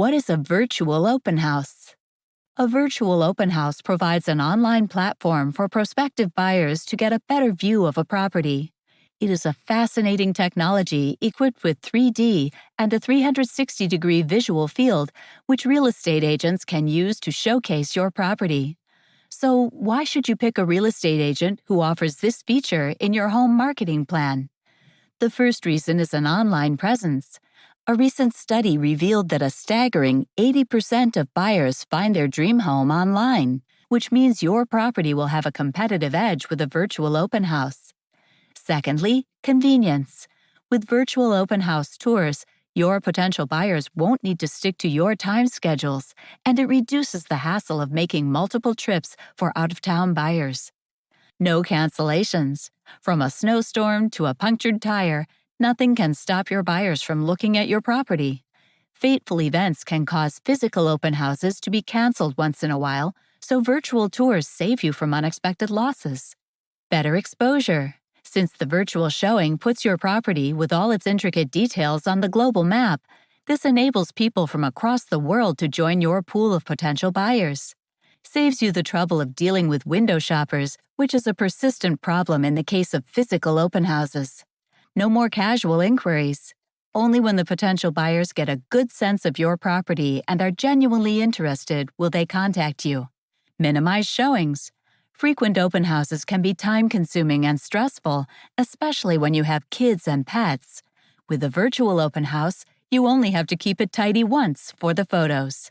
What is a virtual open house? A virtual open house provides an online platform for prospective buyers to get a better view of a property. It is a fascinating technology equipped with 3D and a 360-degree visual field, which real estate agents can use to showcase your property. So, why should you pick a real estate agent who offers this feature in your home marketing plan? The first reason is an online presence. A recent study revealed that a staggering 80% of buyers find their dream home online, which means your property will have a competitive edge with a virtual open house. Secondly, convenience. With virtual open house tours, your potential buyers won't need to stick to your time schedules, and it reduces the hassle of making multiple trips for out-of-town buyers. No cancellations. From a snowstorm to a punctured tire, nothing can stop your buyers from looking at your property. Fateful events can cause physical open houses to be canceled once in a while, so virtual tours save you from unexpected losses. Better exposure. Since the virtual showing puts your property with all its intricate details on the global map, this enables people from across the world to join your pool of potential buyers. Saves you the trouble of dealing with window shoppers, which is a persistent problem in the case of physical open houses. No more casual inquiries. Only when the potential buyers get a good sense of your property and are genuinely interested will they contact you. Minimize showings. Frequent open houses can be time-consuming and stressful, especially when you have kids and pets. With a virtual open house, you only have to keep it tidy once for the photos.